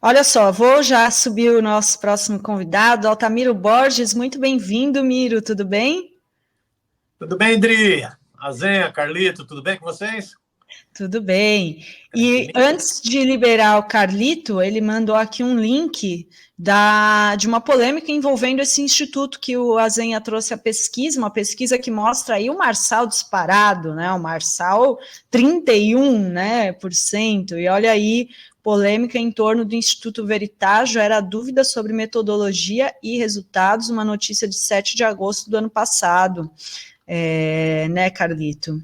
Olha só, vou já subir o nosso próximo convidado, Altamiro Borges. Muito bem-vindo, Miro, tudo bem? Tudo bem, Dri? Azenha, Carlito, tudo bem com vocês? Tudo bem. E Tranquilinho? antes de liberar o Carlito, ele mandou aqui um link de uma polêmica envolvendo esse instituto que o Azenha trouxe a pesquisa, uma pesquisa que mostra aí o Marçal disparado, né? O Marçal 31, né, por cento. E olha aí, polêmica em torno do Instituto Veritas, era dúvida sobre metodologia e resultados, uma notícia de 7 de agosto do ano passado. Né, Carlito?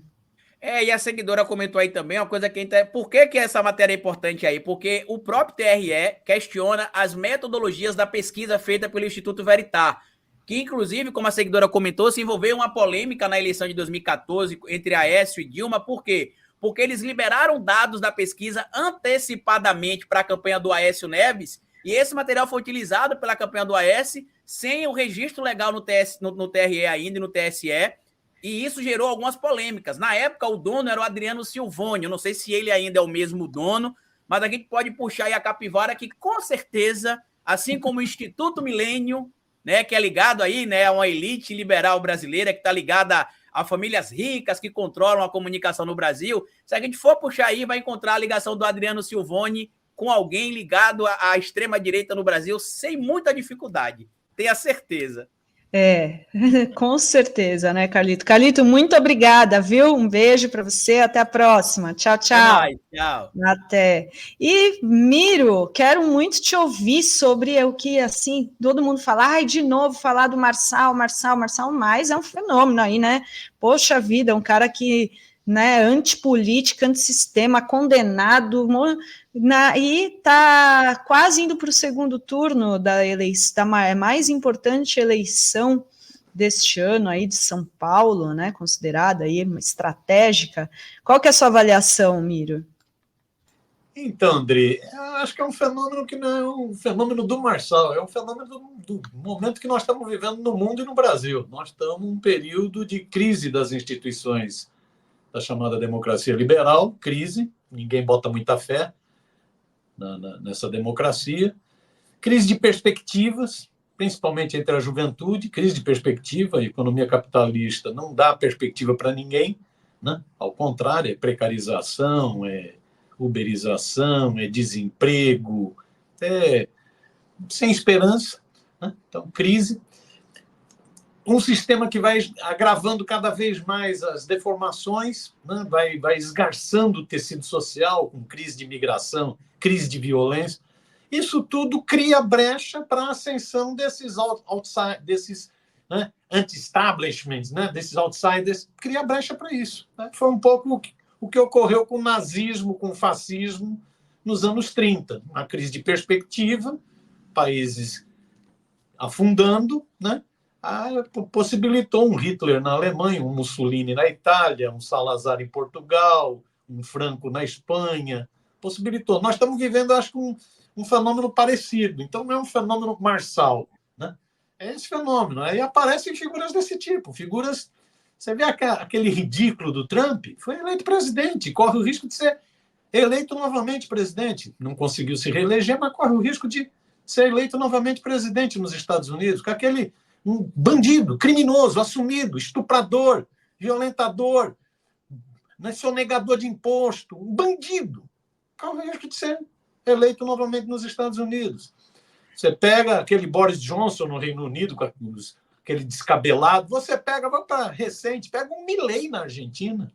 E a seguidora comentou aí também uma coisa que a gente... Por que essa matéria é importante aí? Porque o próprio TRE questiona as metodologias da pesquisa feita pelo Instituto Veritas, que inclusive, como a seguidora comentou, se envolveu uma polêmica na eleição de 2014 entre Aécio e Dilma. Por quê? Porque eles liberaram dados da pesquisa antecipadamente para a campanha do Aécio Neves, e esse material foi utilizado pela campanha do Aécio sem o registro legal no TRE ainda e no TSE, e isso gerou algumas polêmicas. Na época, o dono era o Adriano Silvoni. Eu não sei se ele ainda é o mesmo dono, mas a gente pode puxar aí a capivara que, com certeza, assim como o Instituto Milênio, né, que é ligado aí, né, a uma elite liberal brasileira, que está ligada a famílias ricas que controlam a comunicação no Brasil, se a gente for puxar aí, vai encontrar a ligação do Adriano Silvoni com alguém ligado à extrema-direita no Brasil sem muita dificuldade. Tenha certeza. Com certeza, né, Carlito? Carlito, muito obrigada, viu? Um beijo para você, até a próxima. Tchau, Até tchau. mais, tchau. Até. E, Miro, quero muito te ouvir sobre o que, assim, todo mundo fala, ai, de novo, falar do Marçal, mas é um fenômeno aí, né? Poxa vida, um cara que, né, antipolítica, antissistema, condenado, e está quase indo para o segundo turno da eleição, da mais importante eleição deste ano aí de São Paulo, né, considerada aí uma estratégica. Qual que é a sua avaliação, Miro? Então, André, eu acho que é um fenômeno que não é um fenômeno do Marçal, é um fenômeno do momento que nós estamos vivendo no mundo e no Brasil. Nós estamos num período de crise das instituições da chamada democracia liberal, crise, ninguém bota muita fé nessa democracia, crise de perspectivas, principalmente entre a juventude, crise de perspectiva, a economia capitalista não dá perspectiva para ninguém, né? Ao contrário, é precarização, é uberização, é desemprego, é sem esperança, né? Então, crise. Um sistema que vai agravando cada vez mais as deformações, né? vai esgarçando o tecido social com crise de imigração, crise de violência. Isso tudo cria brecha para a ascensão desses desses, né, anti-establishments, né, desses outsiders, cria brecha para isso. Né? Foi um pouco o que ocorreu com o nazismo, com o fascismo nos anos 30. Uma crise de perspectiva, países afundando, né? Possibilitou um Hitler na Alemanha, um Mussolini na Itália, um Salazar em Portugal, um Franco na Espanha. Possibilitou. Nós estamos vivendo, acho que, um fenômeno parecido. Então, não é um fenômeno Marçal, né? É esse fenômeno. Aí aparecem figuras desse tipo. Figuras... Você vê aquele ridículo do Trump? Foi eleito presidente. Corre o risco de ser eleito novamente presidente. Não conseguiu se reeleger, mas corre o risco de ser eleito novamente presidente nos Estados Unidos. Com aquele um bandido, criminoso, assumido, estuprador, violentador, sonegador de imposto, um bandido. Corre o risco de ser eleito novamente nos Estados Unidos. Você pega aquele Boris Johnson no Reino Unido, com aquele descabelado, você pega, vamos para recente, pega um Milei na Argentina.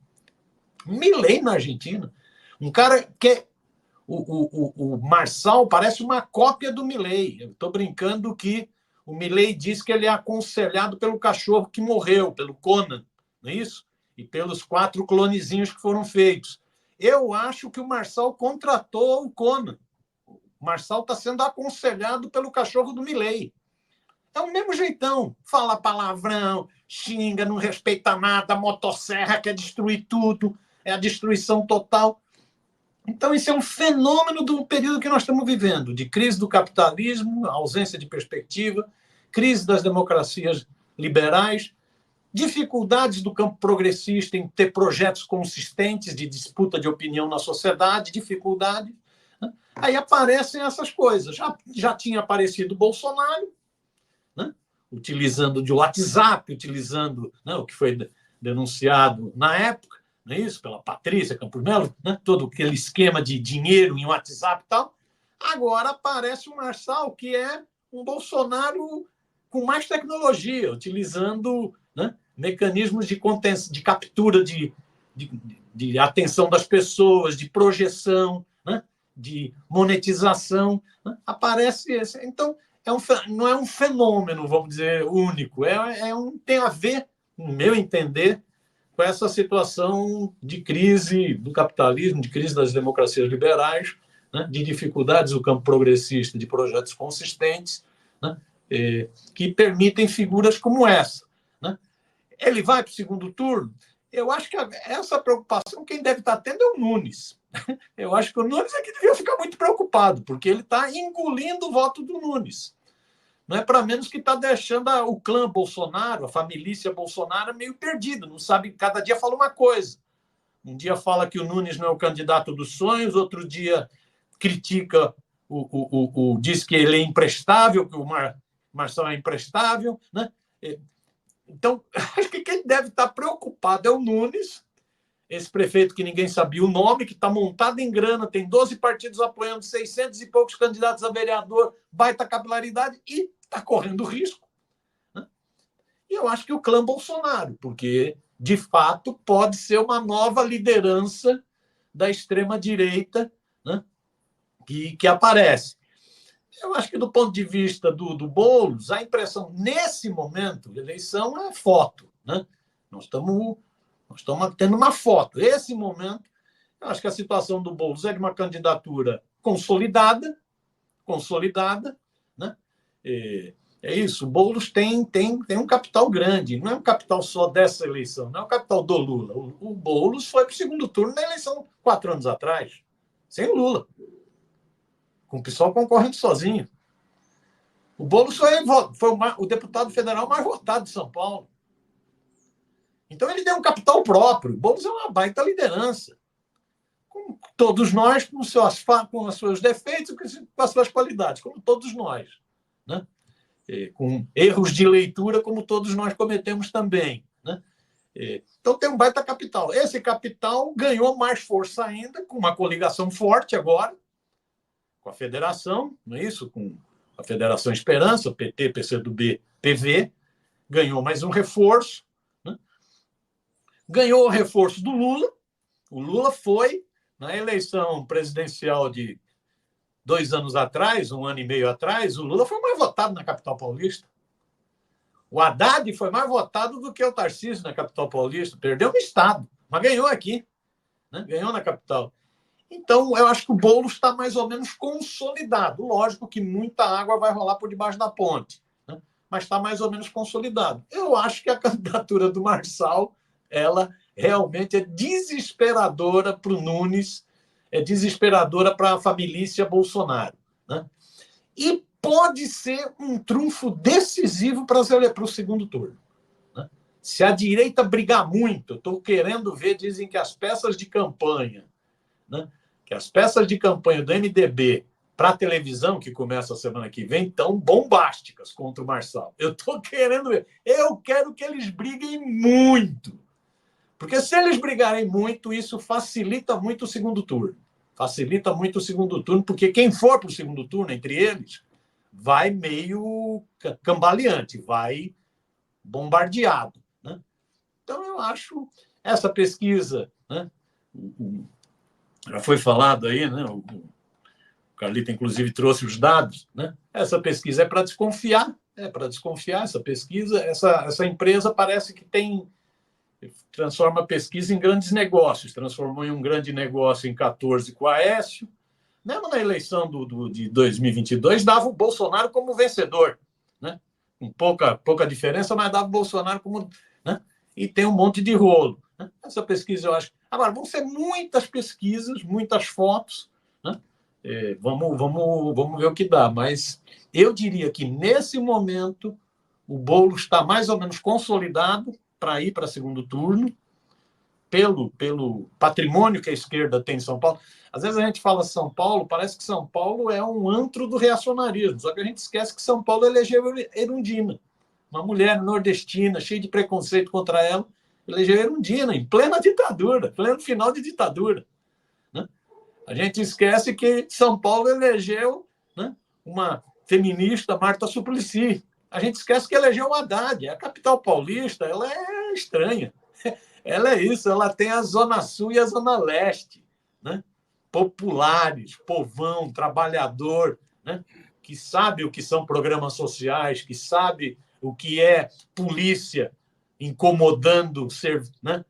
Milei na Argentina. Um cara que o Marçal parece uma cópia do Milei. Eu estou brincando que o Milei diz que ele é aconselhado pelo cachorro que morreu, pelo Conan, não é isso? E pelos 4 clonezinhos que foram feitos. Eu acho que o Marçal contratou o Conan. O Marçal está sendo aconselhado pelo cachorro do Milei. É o mesmo jeitão. Fala palavrão, xinga, não respeita nada, motosserra, quer destruir tudo, é a destruição total. Então, isso é um fenômeno do período que nós estamos vivendo, de crise do capitalismo, ausência de perspectiva, crise das democracias liberais, dificuldades do campo progressista em ter projetos consistentes de disputa de opinião na sociedade, dificuldade. Aí aparecem essas coisas. Já tinha aparecido o Bolsonaro, né? Utilizando de WhatsApp, utilizando, né, o que foi denunciado na época, não é isso? Pela Patrícia Campos Melo, né? Todo aquele esquema de dinheiro em WhatsApp e tal. Agora aparece o Marçal, que é um Bolsonaro com mais tecnologia, utilizando, né, mecanismos de captura de atenção das pessoas, de projeção, né, de monetização. Né? Aparece esse. Então, não é um fenômeno, vamos dizer, único. Tem a ver, no meu entender, com essa situação de crise do capitalismo, de crise das democracias liberais, né, de dificuldades do campo progressista, de projetos consistentes, né, que permitem figuras como essa. Né? Ele vai para o segundo turno? Eu acho que essa preocupação quem deve estar tendo é o Nunes. Eu acho que o Nunes é que devia ficar muito preocupado, porque ele está engolindo o voto do Nunes. Não é para menos que está deixando o clã Bolsonaro, a família Bolsonaro, meio perdido, não sabe, cada dia fala uma coisa. Um dia fala que o Nunes não é o candidato dos sonhos, outro dia critica, diz que ele é imprestável, que o Marçal é imprestável. Né? Então, acho que quem deve estar preocupado é o Nunes, esse prefeito que ninguém sabia o nome, que está montado em grana, tem 12 partidos apoiando, 600 e poucos candidatos a vereador, baita capilaridade e está correndo risco. Né? E eu acho que o clã Bolsonaro, porque, de fato, pode ser uma nova liderança da extrema-direita, né, que aparece. Eu acho que, do ponto de vista do Boulos, a impressão, nesse momento, eleição é foto. Né? Nós estamos tendo uma foto. Esse momento, eu acho que a situação do Boulos é de uma candidatura consolidada, né? É isso, o Boulos tem um capital grande, não é um capital só dessa eleição, não é um capital do Lula. O Boulos foi para o segundo turno na eleição 4 anos atrás, sem o Lula, com o PSOL concorrendo sozinho. O Boulos foi o deputado federal mais votado de São Paulo. Então ele tem um capital próprio. O Boulos é uma baita liderança. Com todos nós, com os seus defeitos, com as suas qualidades, como todos nós. Né? Com erros de leitura, como todos nós cometemos também. Né? Então tem um baita capital. Esse capital ganhou mais força ainda, com uma coligação forte agora, com a federação, não é isso? Com a Federação Esperança, PT, PCdoB, PV, ganhou mais um reforço. Né? Ganhou o reforço do Lula. O Lula foi, na eleição presidencial de 2 anos atrás, 1 ano e meio atrás, o Lula foi mais votado na capital paulista. O Haddad foi mais votado do que o Tarcísio na capital paulista. Perdeu no estado, mas ganhou aqui. Né? Ganhou na capital. Então, eu acho que o Boulos está mais ou menos consolidado. Lógico que muita água vai rolar por debaixo da ponte, né? Mas está mais ou menos consolidado. Eu acho que a candidatura do Marçal, ela realmente é desesperadora para o Nunes, é desesperadora para a família Bolsonaro. Né? E pode ser um trunfo decisivo para o segundo turno. Né? Se a direita brigar muito, estou querendo ver, dizem que as peças de campanha, né? Que as peças de campanha do MDB para a televisão, que começa a semana que vem, estão bombásticas contra o Marçal. Eu estou querendo ver. Eu quero que eles briguem muito. Porque se eles brigarem muito, isso facilita muito o segundo turno. Facilita muito o segundo turno, porque quem for para o segundo turno, entre eles, vai meio cambaleante, vai bombardeado. Né? Então, eu acho essa pesquisa... Né? Já foi falado aí, né? O Carlito, inclusive, trouxe os dados. Né? Essa pesquisa é para desconfiar. Essa pesquisa. Essa empresa parece que transforma a pesquisa em grandes negócios. Transformou em um grande negócio em 14 com a Aécio. Mesmo na eleição de 2022, dava o Bolsonaro como vencedor. Né? Com pouca diferença, mas dava o Bolsonaro como... Né? E tem um monte de rolo. Né? Essa pesquisa, eu acho... Agora, vão ser muitas pesquisas, muitas fotos. Né? Vamos ver o que dá. Mas eu diria que, nesse momento, o Boulos está mais ou menos consolidado para ir para segundo turno. pelo patrimônio que a esquerda tem em São Paulo. Às vezes a gente fala São Paulo, parece que São Paulo é um antro do reacionarismo, só que a gente esquece que São Paulo elegeu Erundina, uma mulher nordestina, cheia de preconceito contra ela, elegeu Erundina, em plena ditadura, pleno final de ditadura. Né? A gente esquece que São Paulo elegeu, né, uma feminista, Marta Suplicy. A gente esquece que elegeu o Haddad. A capital paulista, ela é estranha. Ela é isso, ela tem a Zona Sul e a Zona Leste, né? Populares, povão, trabalhador, né? Que sabe o que são programas sociais, que sabe o que é polícia incomodando, né?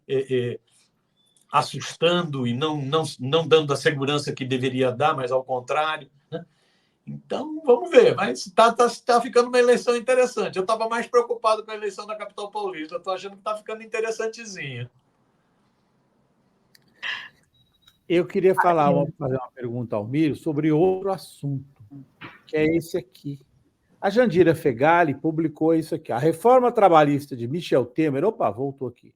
Assustando e não dando a segurança que deveria dar, mas ao contrário. Né? Então, vamos ver. Mas está ficando uma eleição interessante. Eu estava mais preocupado com a eleição da capital paulista. Estou achando que está ficando interessantezinha. Eu queria fazer uma pergunta ao Miro sobre outro assunto, que é esse aqui. A Jandira Fegali publicou isso aqui. A reforma trabalhista de Michel Temer... Opa, voltou aqui.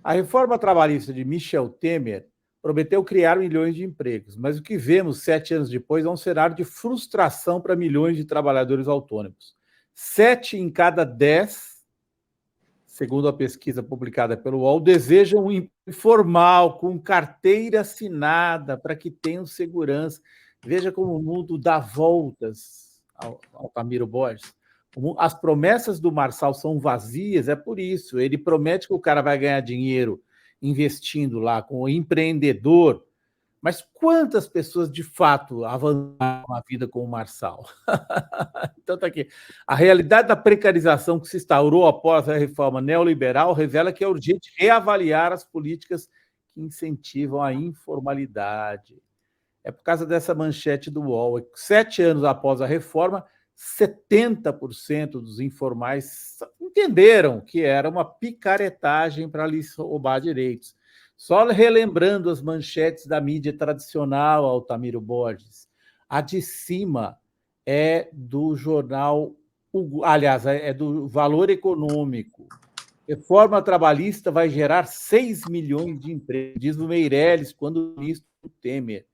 A reforma trabalhista de Michel Temer prometeu criar milhões de empregos, mas o que vemos 7 anos depois é um cenário de frustração para milhões de trabalhadores autônomos. 7 em cada 10, segundo a pesquisa publicada pelo UOL, desejam um emprego formal, com carteira assinada, para que tenham segurança. Veja como o mundo dá voltas ao Altamiro Borges. As promessas do Marçal são vazias, é por isso. Ele promete que o cara vai ganhar dinheiro investindo lá com o empreendedor, mas quantas pessoas de fato avançaram a vida com o Marçal? Então tá aqui. A realidade da precarização que se instaurou após a reforma neoliberal revela que é urgente reavaliar as políticas que incentivam a informalidade. É por causa dessa manchete do UOL. 7 anos após a reforma, 70% dos informais entenderam que era uma picaretagem para lhes roubar direitos. Só relembrando as manchetes da mídia tradicional, Altamiro Borges, a de cima é do jornal, aliás, é do Valor Econômico. Reforma trabalhista vai gerar 6 milhões de empregos, diz o Meirelles, quando o ministro Temer.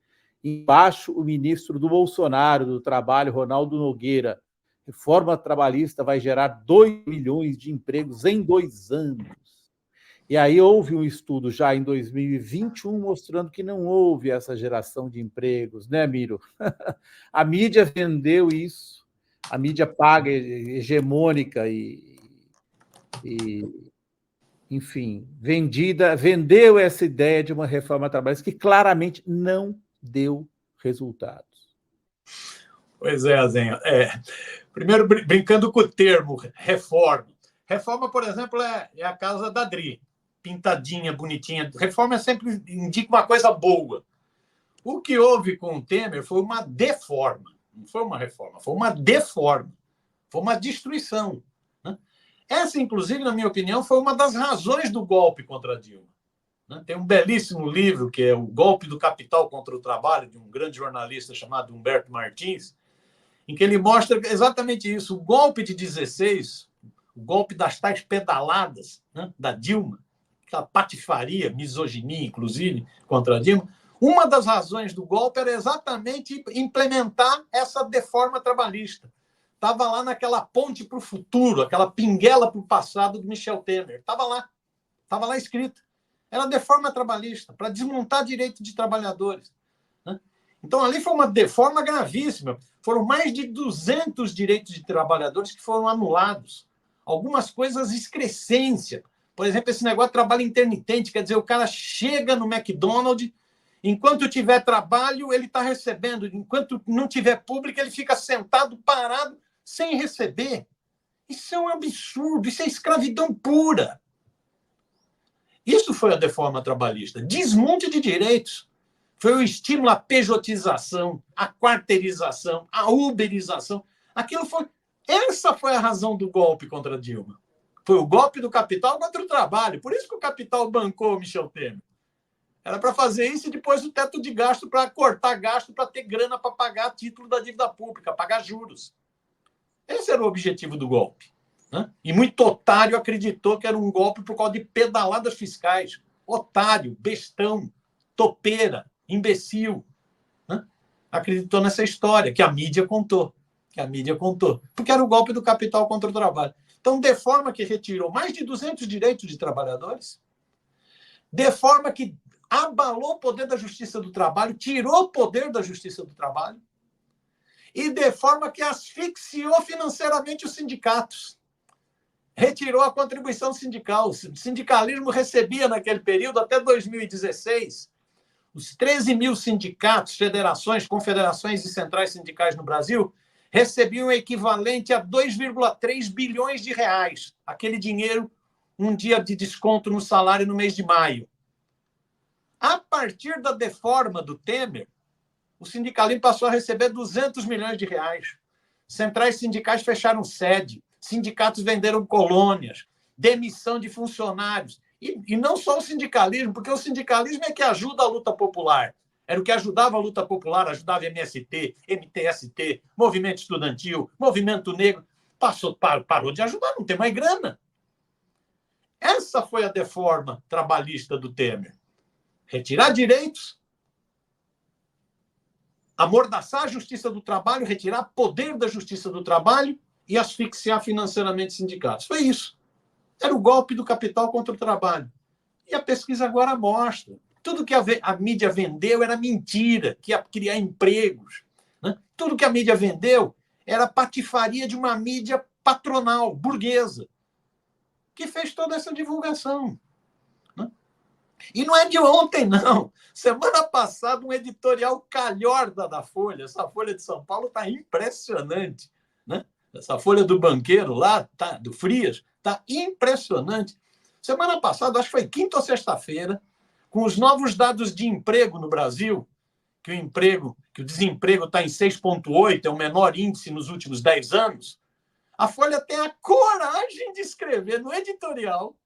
Embaixo, o ministro do Bolsonaro, do Trabalho, Ronaldo Nogueira. Reforma trabalhista vai gerar 2 milhões de empregos em 2 anos. E aí houve um estudo já em 2021 mostrando que não houve essa geração de empregos, né, Miro? A mídia vendeu isso, a mídia paga, hegemônica enfim, vendeu essa ideia de uma reforma trabalhista que claramente não deu resultados. Pois é, Zenha. Primeiro, brincando com o termo reforma. Reforma, por exemplo, é a casa da Dri, pintadinha, bonitinha. Reforma sempre indica uma coisa boa. O que houve com o Temer foi uma deforma. Não foi uma reforma, foi uma deforma. Foi uma destruição. Né? Essa, inclusive, na minha opinião, foi uma das razões do golpe contra Dilma. Tem um belíssimo livro, que é O Golpe do Capital contra o Trabalho, de um grande jornalista chamado Humberto Martins, em que ele mostra exatamente isso. O golpe de 16, o golpe das tais pedaladas, né, da Dilma, aquela patifaria, misoginia, inclusive, contra a Dilma, uma das razões do golpe era exatamente implementar essa deforma trabalhista. Estava lá naquela ponte para o futuro, aquela pinguela para o passado do Michel Temer. Estava lá escrito. Era deforma trabalhista, para desmontar direitos de trabalhadores. Né? Então, ali foi uma deforma gravíssima. Foram mais de 200 direitos de trabalhadores que foram anulados. Algumas coisas excrescência. Por exemplo, esse negócio de trabalho intermitente, quer dizer, o cara chega no McDonald's, enquanto tiver trabalho, ele está recebendo. Enquanto não tiver público, ele fica sentado, parado, sem receber. Isso é um absurdo, isso é escravidão pura. Isso foi a deforma trabalhista. Desmonte de direitos. Foi o estímulo à pejotização, à quarteirização, à uberização. Essa foi a razão do golpe contra Dilma. Foi o golpe do capital contra o trabalho. Por isso que o capital bancou o Michel Temer. Era para fazer isso e depois o teto de gasto, para cortar gasto, para ter grana para pagar título da dívida pública, pagar juros. Esse era o objetivo do golpe. Né? E muito otário acreditou que era um golpe por causa de pedaladas fiscais. otário, bestão, topeira, imbecil, né? Acreditou nessa história que a mídia contou. Porque era o golpe do capital contra o trabalho. Então, de forma que retirou mais de 200 direitos de trabalhadores, de forma que abalou o poder da justiça do trabalho, tirou o poder da justiça do trabalho, e de forma que asfixiou financeiramente os sindicatos. Retirou a contribuição sindical. O sindicalismo recebia, naquele período, até 2016, os 13 mil sindicatos, federações, confederações e centrais sindicais no Brasil recebiam o equivalente a 2,3 bilhões de reais. Aquele dinheiro, um dia de desconto no salário no mês de maio. A partir da deforma do Temer, o sindicalismo passou a receber 200 milhões de reais. Centrais sindicais fecharam sede, sindicatos venderam colônias, demissão de funcionários. E não só o sindicalismo, porque o sindicalismo é que ajuda a luta popular. Era o que ajudava a luta popular, ajudava MST, MTST, movimento estudantil, movimento negro. Parou de ajudar, não tem mais grana. Essa foi a deforma trabalhista do Temer. Retirar direitos, amordaçar a justiça do trabalho, retirar poder da justiça do trabalho e asfixiar financeiramente sindicatos. Foi isso. Era o golpe do capital contra o trabalho. E a pesquisa agora mostra. Tudo que a mídia vendeu era mentira, que ia criar empregos. Né? Tudo que a mídia vendeu era patifaria de uma mídia patronal, burguesa, que fez toda essa divulgação. Né? E não é de ontem, não. Semana passada, um editorial calhorda da Folha, essa Folha de São Paulo está impressionante. Né? Essa Folha do banqueiro lá, do Frias, está impressionante. Semana passada, acho que foi quinta ou sexta-feira, com os novos dados de emprego no Brasil, que o desemprego está em 6,8, é o menor índice nos últimos 10 anos, a Folha tem a coragem de escrever no editorial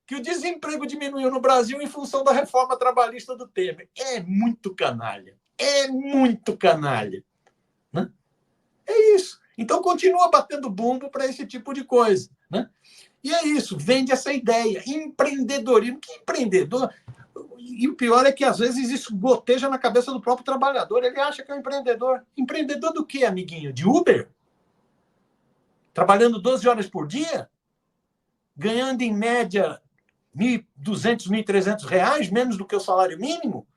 que o desemprego diminuiu no Brasil em função da reforma trabalhista do Temer. É muito canalha. É muito canalha. Né? É isso. Então, continua batendo bumbo para esse tipo de coisa. Né? E é isso, vende essa ideia. Empreendedorismo. Que empreendedor? E o pior é que, às vezes, isso goteja na cabeça do próprio trabalhador. Ele acha que é um empreendedor. Empreendedor do quê, amiguinho? De Uber? Trabalhando 12 horas por dia? Ganhando, em média, R$1.200, R$1.300, menos do que o salário mínimo?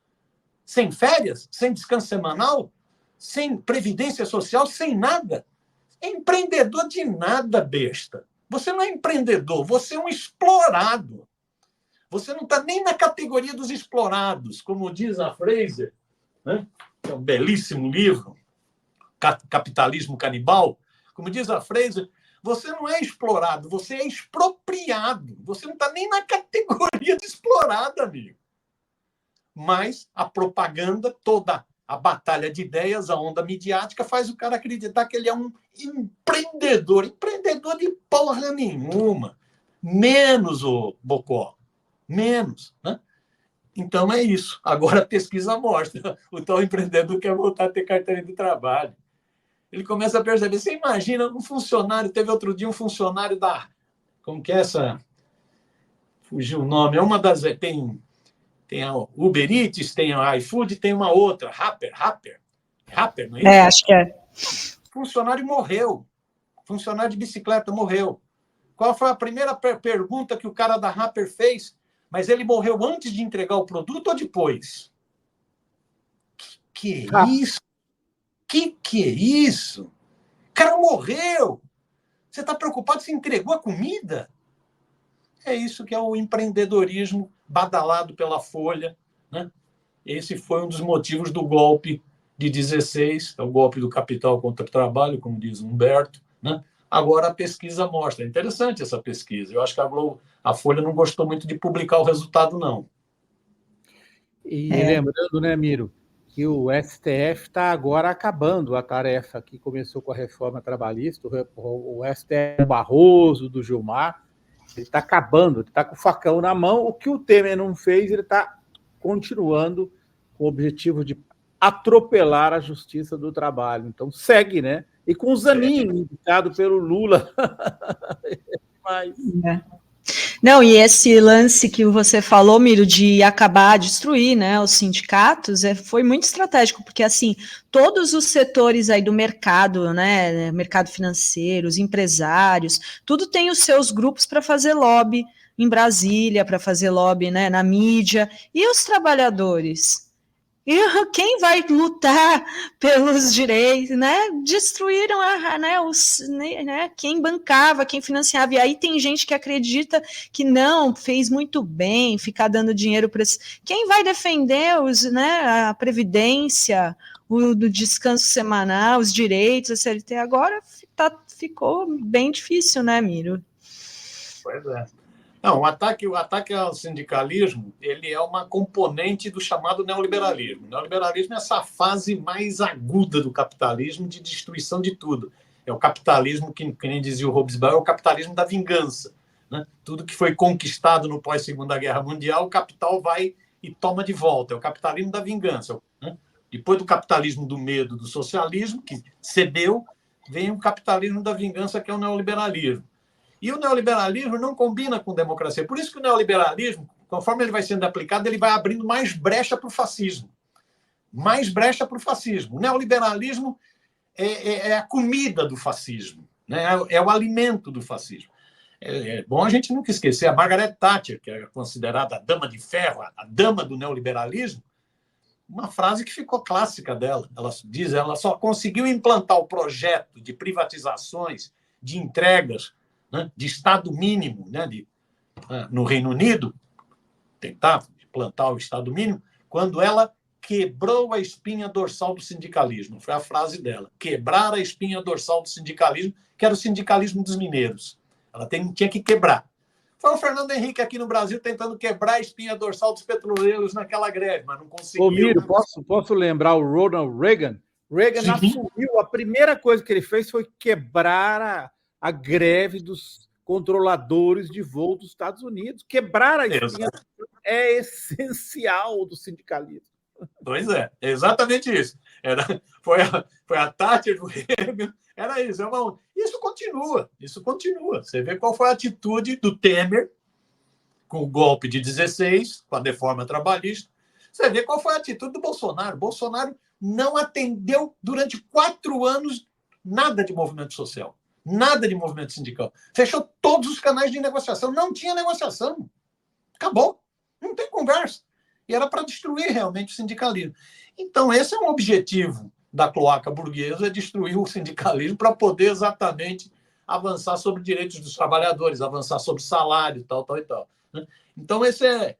Sem férias? Sem descanso semanal? Sem previdência social? Sem nada? É empreendedor de nada, besta. Você não é empreendedor, você é um explorado. Você não está nem na categoria dos explorados, como diz a Fraser, né? É um belíssimo livro, Capitalismo Canibal. Como diz a Fraser, você não é explorado, você é expropriado. Você não está nem na categoria de explorado, amigo. Mas a propaganda, toda a batalha de ideias, a onda midiática, faz o cara acreditar que ele é um empreendedor. Empreendedor de porra nenhuma. Menos, o Bocó. Menos, né? Então é isso. Agora a pesquisa mostra. O tal empreendedor quer voltar a ter carteira de trabalho. Ele começa a perceber. Você imagina um funcionário, teve outro dia um funcionário da... Como que é essa? Fugiu o nome. É uma das... Tem a Uber Eats, tem a iFood, tem uma outra. Rapper, não é isso? Acho que é. Funcionário morreu. Funcionário de bicicleta morreu. Qual foi a primeira pergunta que o cara da Rapper fez? Mas ele morreu antes de entregar o produto ou depois? Que é isso? Que é isso? O cara morreu. Você está preocupado se entregou a comida? É isso que é o empreendedorismo badalado pela Folha. Né? Esse foi um dos motivos do golpe de 16, é o golpe do capital contra o trabalho, como diz Humberto. Né? Agora a pesquisa mostra. É interessante essa pesquisa. Eu acho que a Folha não gostou muito de publicar o resultado, não. E lembrando, né, Miro, que o STF está agora acabando a tarefa que começou com a reforma trabalhista, o STF do Barroso, do Gilmar, ele está acabando, ele está com o facão na mão. O que o Temer não fez, ele está continuando com o objetivo de atropelar a justiça do trabalho. Então, segue, né? E com o Zanin, indicado pelo Lula. Mas... Não, e esse lance que você falou, Miro, de acabar, destruir, né, os sindicatos, foi muito estratégico, porque, assim, todos os setores aí do mercado, né, mercado financeiro, os empresários, tudo tem os seus grupos para fazer lobby em Brasília, para fazer lobby, né, na mídia, e os trabalhadores? E quem vai lutar pelos direitos, né? Destruíram quem bancava, quem financiava. E aí tem gente que acredita que não, fez muito bem ficar dando dinheiro para esse. Quem vai defender a Previdência, do descanso semanal, os direitos, a CLT? Agora ficou bem difícil, né, Miro? Pois é. Não, o ataque ao sindicalismo, ele é uma componente do chamado neoliberalismo. O neoliberalismo é essa fase mais aguda do capitalismo de destruição de tudo. É o capitalismo, que nem dizia o Hobsbawm, é o capitalismo da vingança. Né? Tudo que foi conquistado no pós-Segunda Guerra Mundial, o capital vai e toma de volta. É o capitalismo da vingança. Né? Depois do capitalismo do medo, do socialismo, que cedeu, vem o capitalismo da vingança, que é o neoliberalismo. E o neoliberalismo não combina com democracia. Por isso que o neoliberalismo, conforme ele vai sendo aplicado, ele vai abrindo mais brecha para o fascismo. Mais brecha para o fascismo. O neoliberalismo é a comida do fascismo, né? É o alimento do fascismo. É bom a gente nunca esquecer a Margaret Thatcher, que é considerada a dama de ferro, a dama do neoliberalismo, uma frase que ficou clássica dela. Ela só conseguiu implantar o projeto de privatizações, de entregas, de Estado mínimo, né, no Reino Unido, tentar implantar o Estado mínimo, quando ela quebrou a espinha dorsal do sindicalismo. Foi a frase dela. Quebrar a espinha dorsal do sindicalismo, que era o sindicalismo dos mineiros. Ela tinha que quebrar. Foi o Fernando Henrique aqui no Brasil tentando quebrar a espinha dorsal dos petroleiros naquela greve, mas não conseguiu. Ô, Miro, posso lembrar o Ronald Reagan? Reagan assumiu, a primeira coisa que ele fez foi quebrar a greve dos controladores de voo dos Estados Unidos. Quebrar a espinha é essencial do sindicalismo. Pois é exatamente isso. Foi a Thatcher do Reagan, era isso. Isso continua. Você vê qual foi a atitude do Temer com o golpe de 16, com a reforma trabalhista. Você vê qual foi a atitude do Bolsonaro. Bolsonaro não atendeu durante 4 anos nada de movimento social. Nada de movimento sindical. Fechou todos os canais de negociação. Não tinha negociação. Acabou. Não tem conversa. E era para destruir realmente o sindicalismo. Então, esse é um objetivo da cloaca burguesa, é destruir o sindicalismo para poder exatamente avançar sobre direitos dos trabalhadores, avançar sobre salário, tal. Então, esse é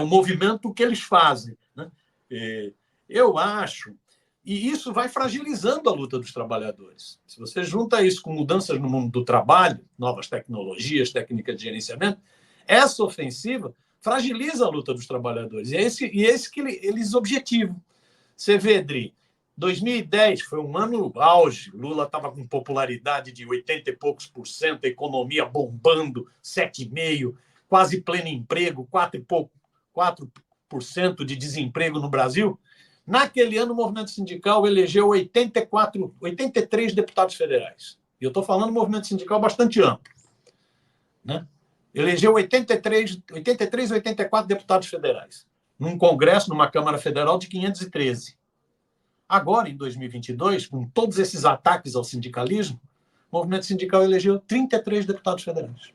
o movimento que eles fazem. Eu acho... E isso vai fragilizando a luta dos trabalhadores. Se você junta isso com mudanças no mundo do trabalho, novas tecnologias, técnicas de gerenciamento, essa ofensiva fragiliza a luta dos trabalhadores. E é esse que eles objetivam. Você vê, Dri, 2010 foi um ano auge. Lula estava com popularidade de 80 e poucos %, a economia bombando, 7,5%, quase pleno emprego, 4% de desemprego no Brasil. Naquele ano, o movimento sindical elegeu 83 deputados federais. E eu estou falando de movimento sindical bastante amplo. Né? Elegeu 83 ou 84 deputados federais. Num Congresso, numa Câmara Federal de 513. Agora, em 2022, com todos esses ataques ao sindicalismo, o movimento sindical elegeu 33 deputados federais.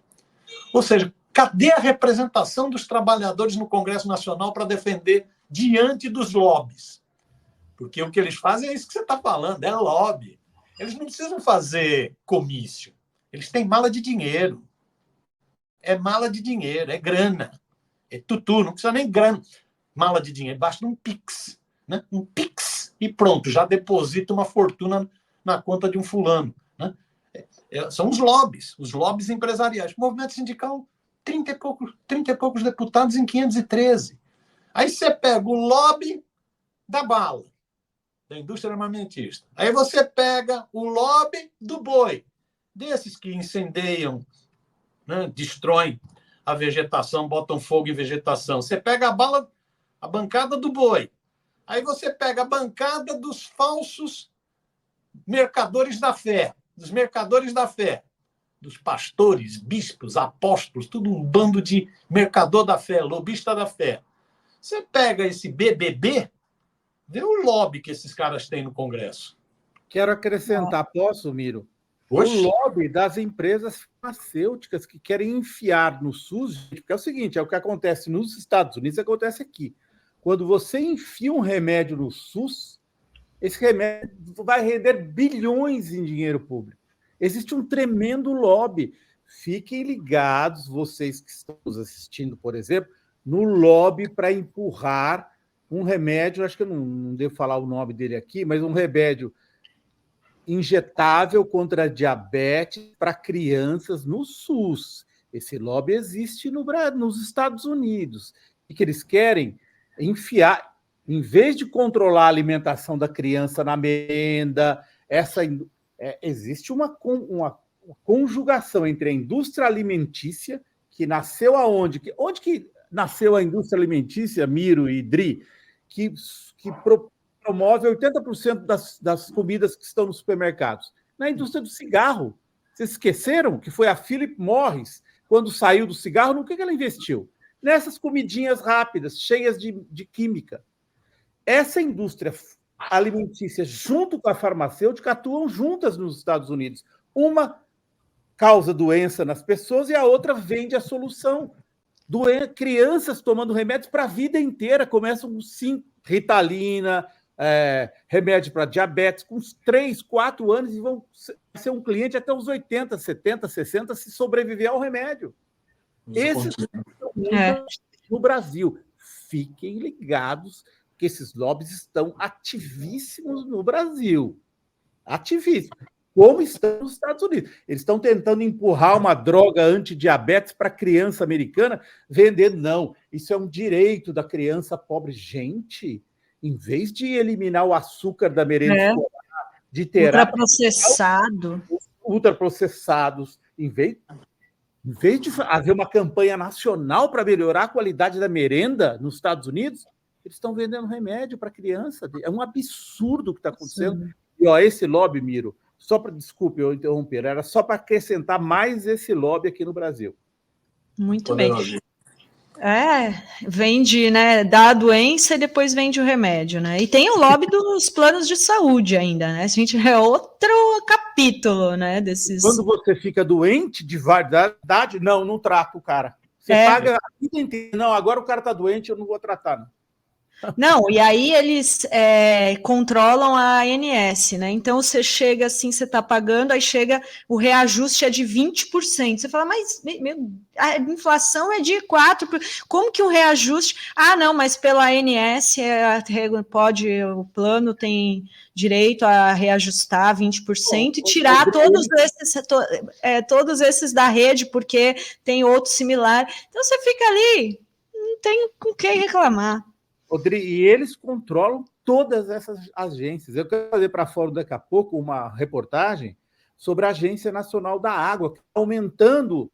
Ou seja, cadê a representação dos trabalhadores no Congresso Nacional para defender diante dos lobbies? Porque o que eles fazem é isso que você está falando, é lobby. Eles não precisam fazer comício. Eles têm mala de dinheiro. É mala de dinheiro, é grana. É tutu, não precisa nem grana. Mala de dinheiro, basta um Pix. Né? Um Pix e pronto, já deposita uma fortuna na conta de um fulano. Né? São os lobbies empresariais. O movimento sindical, 30 e poucos deputados em 513. Aí você pega o lobby da bala, da indústria armamentista. Aí você pega o lobby do boi, desses que incendeiam, né, destroem a vegetação, botam fogo em vegetação. Você pega a bancada do boi. Aí você pega a bancada dos falsos mercadores da fé, dos mercadores da fé, dos pastores, bispos, apóstolos, tudo um bando de mercador da fé, lobista da fé. Você pega esse BBB, vê o lobby que esses caras têm no Congresso. Quero acrescentar, posso, Miro? Oxe. O lobby das empresas farmacêuticas que querem enfiar no SUS, porque é o seguinte, é o que acontece nos Estados Unidos, acontece aqui. Quando você enfia um remédio no SUS, esse remédio vai render bilhões em dinheiro público. Existe um tremendo lobby. Fiquem ligados, vocês que estão nos assistindo, por exemplo, no lobby para empurrar um remédio, acho que eu não devo falar o nome dele aqui, mas um remédio injetável contra diabetes para crianças no SUS. Esse lobby existe nos Estados Unidos. O que eles querem? Enfiar, em vez de controlar a alimentação da criança na merenda, existe uma conjugação entre a indústria alimentícia, que nasceu aonde? Onde que nasceu a indústria alimentícia, Miro e Dri, que promove 80% das comidas que estão nos supermercados? Na indústria do cigarro. Vocês esqueceram que foi a Philip Morris, quando saiu do cigarro, no que ela investiu? Nessas comidinhas rápidas, cheias de química. Essa indústria alimentícia, junto com a farmacêutica, atuam juntas nos Estados Unidos. Uma causa doença nas pessoas e a outra vende a solução. Crianças tomando remédios para a vida inteira, começam com 5, Ritalina, remédio para diabetes, com uns 3, 4 anos e vão ser um cliente até os 80, 70, 60, se sobreviver ao remédio. Esse no Brasil. Fiquem ligados que esses lobbies estão ativíssimos no Brasil. Ativíssimos. Como estão nos Estados Unidos. Eles estão tentando empurrar uma droga antidiabetes para a criança americana, vendendo. Não, isso é um direito da criança pobre. Gente, em vez de eliminar o açúcar da merenda escolar, de ter ultraprocessados, em vez de haver uma campanha nacional para melhorar a qualidade da merenda nos Estados Unidos, eles estão vendendo remédio para criança. É um absurdo o que está acontecendo. Sim. E esse lobby, Miro, desculpe eu interromper, era só para acrescentar mais esse lobby aqui no Brasil. Muito bem. Vende, né, dá a doença e depois vende o remédio, né? E tem o lobby dos planos de saúde ainda, né? A gente é outro capítulo, né, desses... Quando você fica doente de verdade, não trata o cara. Você paga a vida inteira. Não, agora o cara está doente, eu não vou tratar, não. Não, e aí eles controlam a ANS, né? Então você chega assim, você está pagando, aí chega o reajuste é de 20%. Você fala, mas a inflação é de 4%. Como que um reajuste? Ah, não, mas pela ANS o plano tem direito a reajustar 20% e tirar todos esses da rede, porque tem outro similar. Então você fica ali, não tem com quem reclamar. E eles controlam todas essas agências. Eu quero fazer para fora daqui a pouco uma reportagem sobre a Agência Nacional da Água, que está aumentando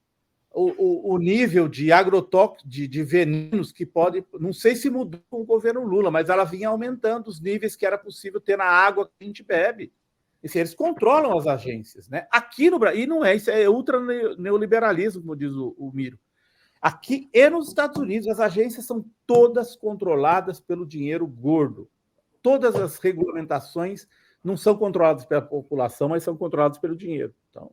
o nível de agrotóxicos, de venenos que pode... Não sei se mudou com o governo Lula, mas ela vinha aumentando os níveis que era possível ter na água que a gente bebe. Eles controlam as agências, né? Aqui no Brasil, e não é, isso é ultra neoliberalismo, como diz o Miro. Aqui e nos Estados Unidos, as agências são todas controladas pelo dinheiro gordo. Todas as regulamentações não são controladas pela população, mas são controladas pelo dinheiro. Então...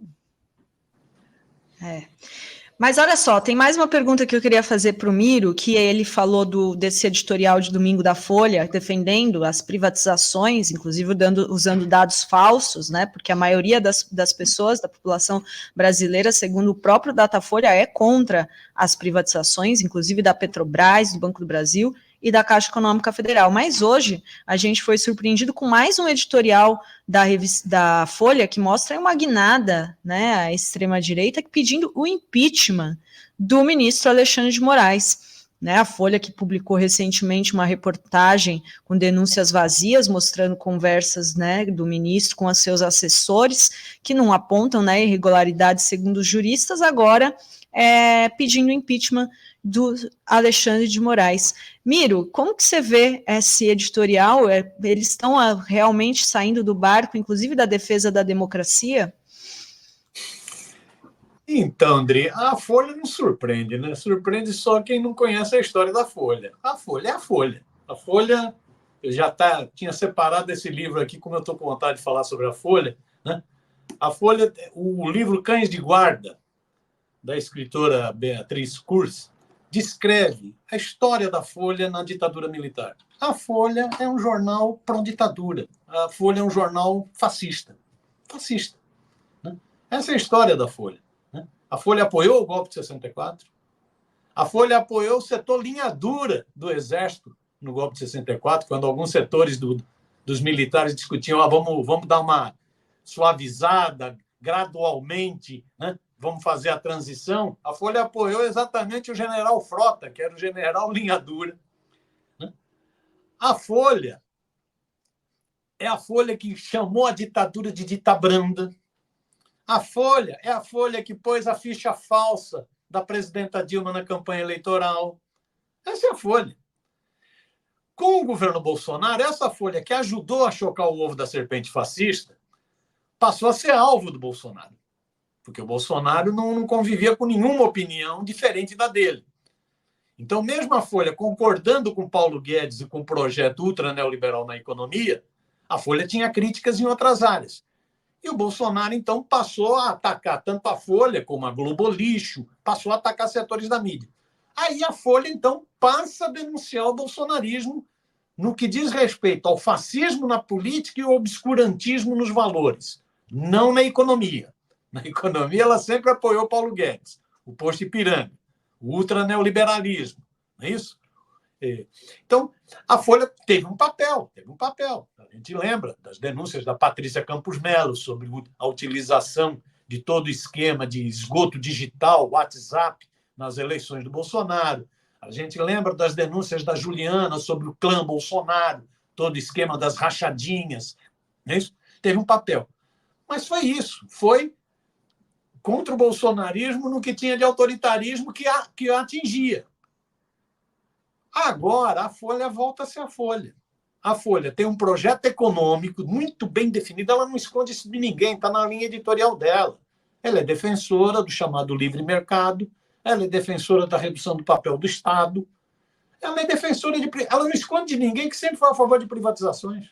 Mas olha só, tem mais uma pergunta que eu queria fazer para o Miro, que ele falou desse editorial de domingo da Folha, defendendo as privatizações, inclusive usando dados falsos, né? Porque a maioria das pessoas, da população brasileira, segundo o próprio Datafolha, é contra as privatizações, inclusive da Petrobras, do Banco do Brasil e da Caixa Econômica Federal. Mas hoje a gente foi surpreendido com mais um editorial da Folha que mostra uma guinada, né, à extrema-direita pedindo o impeachment do ministro Alexandre de Moraes. Né, a Folha que publicou recentemente uma reportagem com denúncias vazias, mostrando conversas, né, do ministro com os seus assessores, que não apontam, né, irregularidades segundo os juristas, agora pedindo impeachment do Alexandre de Moraes. Miro, como que você vê esse editorial? Eles estão realmente saindo do barco, inclusive da defesa da democracia? Então, André, a Folha não surpreende, né? Surpreende só quem não conhece a história da Folha. A Folha é a Folha. A Folha, eu já tinha separado esse livro aqui, como eu estou com vontade de falar sobre a Folha, né? A Folha, o livro Cães de Guarda, da escritora Beatriz Kurz, descreve a história da Folha na ditadura militar. A Folha é um jornal pró-ditadura. A Folha é um jornal fascista. Fascista. Né? Essa é a história da Folha. A Folha apoiou o golpe de 64. A Folha apoiou o setor linha dura do Exército no golpe de 64, quando alguns setores dos militares discutiam vamos dar uma suavizada gradualmente, né? Vamos fazer a transição. A Folha apoiou exatamente o general Frota, que era o general linha dura. Né? A Folha é a Folha que chamou a ditadura de ditabranda. A Folha é a Folha que pôs a ficha falsa da presidenta Dilma na campanha eleitoral. Essa é a Folha. Com o governo Bolsonaro, essa Folha que ajudou a chocar o ovo da serpente fascista passou a ser alvo do Bolsonaro. Porque o Bolsonaro não convivia com nenhuma opinião diferente da dele. Então, mesmo a Folha concordando com Paulo Guedes e com o projeto ultra neoliberal na economia, a Folha tinha críticas em outras áreas. E o Bolsonaro, então, passou a atacar tanto a Folha como a Globo Lixo, passou a atacar setores da mídia. Aí a Folha, então, passa a denunciar o bolsonarismo no que diz respeito ao fascismo na política e ao obscurantismo nos valores, não na economia. Na economia, ela sempre apoiou Paulo Guedes, o posto Ipiranga, o ultraneoliberalismo, não é isso? Então, a Folha teve um papel. A gente lembra das denúncias da Patrícia Campos Melo sobre a utilização de todo o esquema de esgoto digital, WhatsApp, nas eleições do Bolsonaro. A gente lembra das denúncias da Juliana sobre o clã Bolsonaro, todo o esquema das rachadinhas. Não é isso? Teve um papel. Mas foi isso. Foi contra o bolsonarismo no que tinha de autoritarismo que a atingia. Agora, a Folha volta a ser a Folha. A Folha tem um projeto econômico muito bem definido, ela não esconde isso de ninguém, está na linha editorial dela. Ela é defensora do chamado livre mercado, ela é defensora da redução do papel do Estado, ela é defensora ela não esconde de ninguém que sempre foi a favor de privatizações.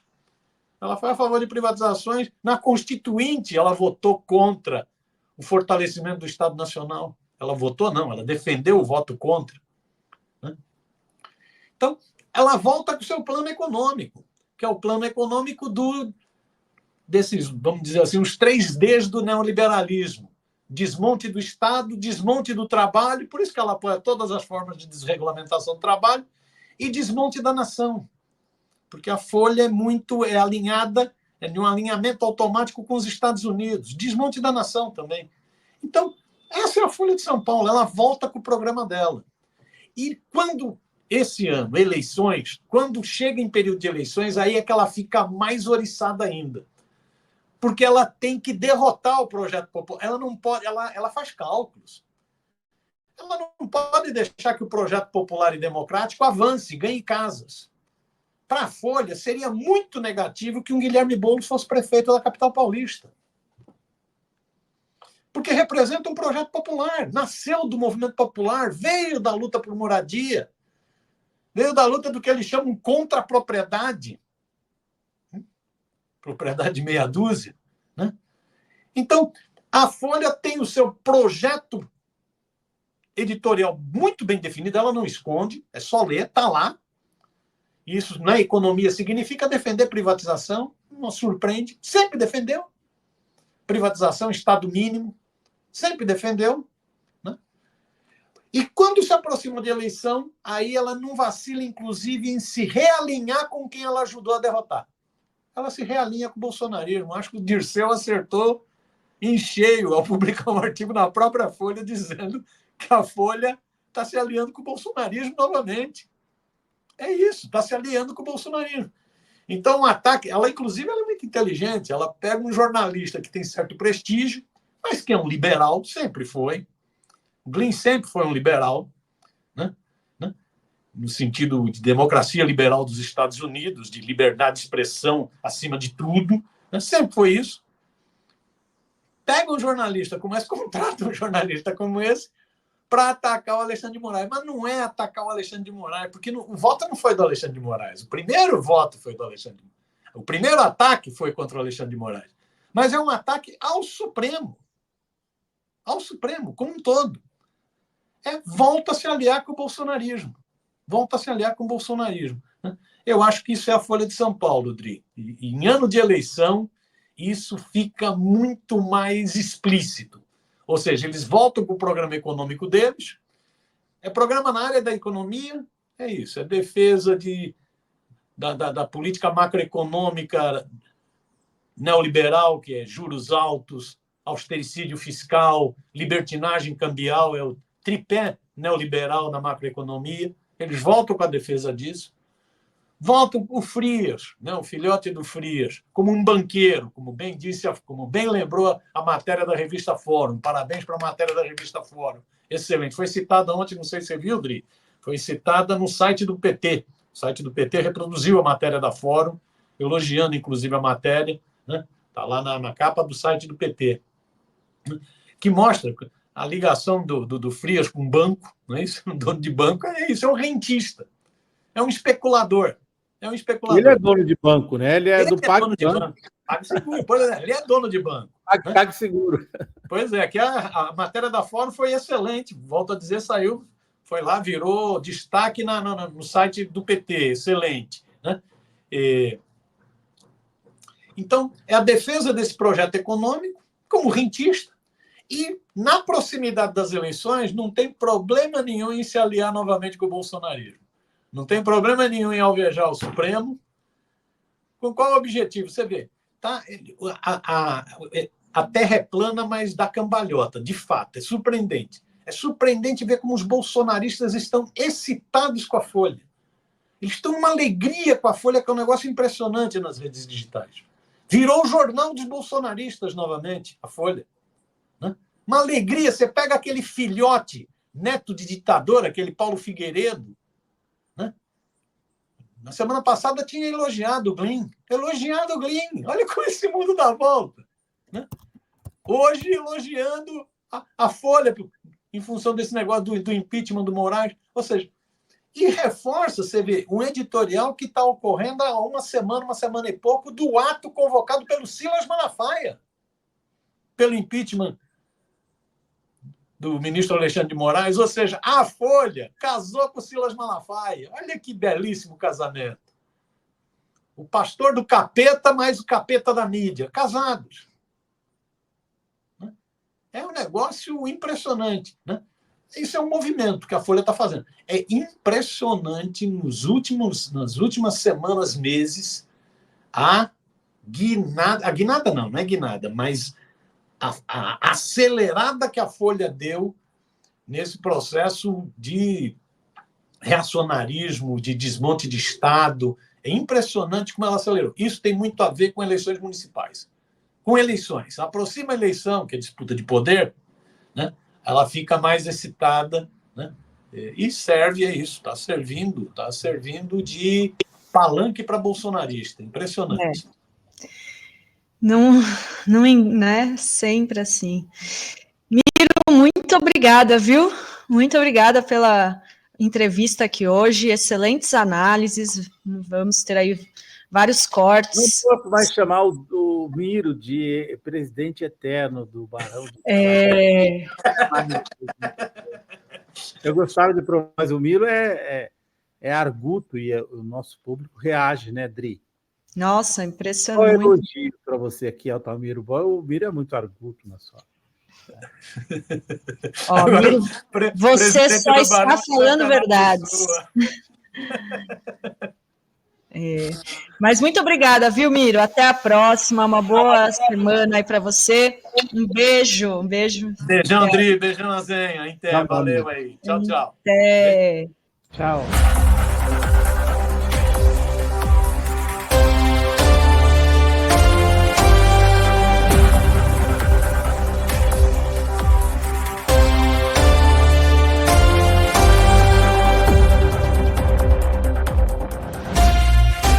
Ela foi a favor de privatizações. Na Constituinte, ela votou contra o fortalecimento do Estado Nacional. Ela votou, não, ela defendeu o voto contra. Então, ela volta com o seu plano econômico, que é o plano econômico desses, vamos dizer assim, os 3Ds do neoliberalismo. Desmonte do Estado, desmonte do trabalho, por isso que ela apoia todas as formas de desregulamentação do trabalho, e desmonte da nação. Porque a Folha é alinhada, é em um alinhamento automático com os Estados Unidos. Desmonte da nação também. Então, essa é a Folha de São Paulo, ela volta com o programa dela. E quando esse ano, eleições, quando chega em período de eleições, aí é que ela fica mais oriçada ainda. Porque ela tem que derrotar o projeto popular. Ela não pode, ela faz cálculos. Ela não pode deixar que o projeto popular e democrático avance, ganhe casas. Para a Folha, seria muito negativo que um Guilherme Boulos fosse prefeito da capital paulista. Porque representa um projeto popular, nasceu do movimento popular, veio da luta por moradia, veio da luta do que eles chamam contra a propriedade. Propriedade meia dúzia. Né? Então, a Folha tem o seu projeto editorial muito bem definido, ela não esconde, é só ler, está lá. Isso na economia significa defender privatização, não surpreende, sempre defendeu. Privatização, Estado mínimo, sempre defendeu. Né? E quando se aproxima de eleição, aí ela não vacila, inclusive, em se realinhar com quem ela ajudou a derrotar. Ela se realinha com o bolsonarismo. Acho que o Dirceu acertou em cheio ao publicar um artigo na própria Folha dizendo que a Folha está se aliando com o bolsonarismo novamente. É isso, está se aliando com o bolsonarismo. Então, o ataque... Ela, inclusive, ela é muito inteligente. Ela pega um jornalista que tem certo prestígio, mas que é um liberal, sempre foi. O Glyn sempre foi um liberal, né? No sentido de democracia liberal dos Estados Unidos, de liberdade de expressão acima de tudo. Né? Sempre foi isso. pega um jornalista como esse, contrata um jornalista como esse para atacar o Alexandre de Moraes. Mas não é atacar o Alexandre de Moraes, porque o voto não foi do Alexandre de Moraes. O primeiro voto foi do Alexandre de Moraes. O primeiro ataque foi contra o Alexandre de Moraes. Mas é um ataque ao Supremo. Ao Supremo, como um todo. Volta a se aliar com o bolsonarismo. Volta a se aliar com o bolsonarismo. Eu acho que isso é a Folha de São Paulo, Dri. E em ano de eleição, isso fica muito mais explícito. Ou seja, eles voltam com o programa econômico deles. É programa na área da economia, é isso. É defesa da política macroeconômica neoliberal, que é juros altos, austericídio fiscal, libertinagem cambial, é o tripé neoliberal na macroeconomia. Eles voltam com a defesa disso. Voltam o Frias, né, o filhote do Frias, como um banqueiro, como bem disse, como bem lembrou a matéria da revista Fórum. Parabéns para a matéria da revista Fórum. Excelente. Foi citada ontem, não sei se você viu, Dri, foi citada no site do PT. O site do PT reproduziu a matéria da Fórum, elogiando, inclusive, a matéria. Está lá na capa do site do PT, que mostra a ligação do Frias com o banco. Não é isso? O dono de banco é isso, é um rentista, é um especulador. É um especulador. Ele é dono de banco, né? Ele é do PagSeguro. Ele é dono de banco. PagSeguro. Pois é, que a matéria da Fórum foi excelente. Volto a dizer, saiu, foi lá, virou destaque no site do PT. Excelente. Né? Então, é a defesa desse projeto econômico como rentista. E, na proximidade das eleições, não tem problema nenhum em se aliar novamente com o bolsonarismo. Não tem problema nenhum em alvejar o Supremo. Com qual objetivo? Você vê, tá? A terra é plana, mas dá cambalhota. De fato, é surpreendente. É surpreendente ver como os bolsonaristas estão excitados com a Folha. Eles estão uma alegria com a Folha, que é um negócio impressionante nas redes digitais. Virou o jornal dos bolsonaristas novamente, a Folha. Né? Uma alegria. Você pega aquele filhote, neto de ditador, aquele Paulo Figueiredo. Na semana passada tinha elogiado o Glyn. Elogiado o Glyn. Olha como esse mundo dá volta. Né? Hoje elogiando a Folha em função desse negócio do impeachment do Moraes. Ou seja, e reforça, você vê, um editorial que está ocorrendo há uma semana e pouco, do ato convocado pelo Silas Malafaia, pelo impeachment do ministro Alexandre de Moraes. Ou seja, a Folha casou com o Silas Malafaia. Olha que belíssimo casamento. O pastor do capeta mais o capeta da mídia. Casados. É um negócio impressionante. Né? Isso é um movimento que a Folha está fazendo. É impressionante nas últimas semanas, meses, a guinada não é guinada, mas a acelerada que a Folha deu nesse processo de reacionarismo, de desmonte de Estado. É impressionante como ela acelerou. Isso tem muito a ver com eleições municipais. Com eleições. Aproxima a eleição, que é disputa de poder, né? Ela fica mais excitada, né? E serve a isso. Está servindo de palanque para bolsonarista. Impressionante. Não, né? Sempre assim. Miro, muito obrigada, viu? Muito obrigada pela entrevista aqui hoje. Excelentes análises. Vamos ter aí vários cortes. Não posso mais chamar o Miro de presidente eterno do Barão. Eu gostava de provar, mas o Miro é arguto e o nosso público reage, né, Dri? Nossa, impressionante. Qual elogio para você aqui, Altamiro? O Miro é muito arguto na sua. Miro, você só está falando verdades. Mas muito obrigada, viu, Miro? Até a próxima. Uma boa semana aí para você. Um beijo. Beijão, Dri. Beijão, Azenha. Até. Valeu aí. Tchau, tchau. Até. Tchau.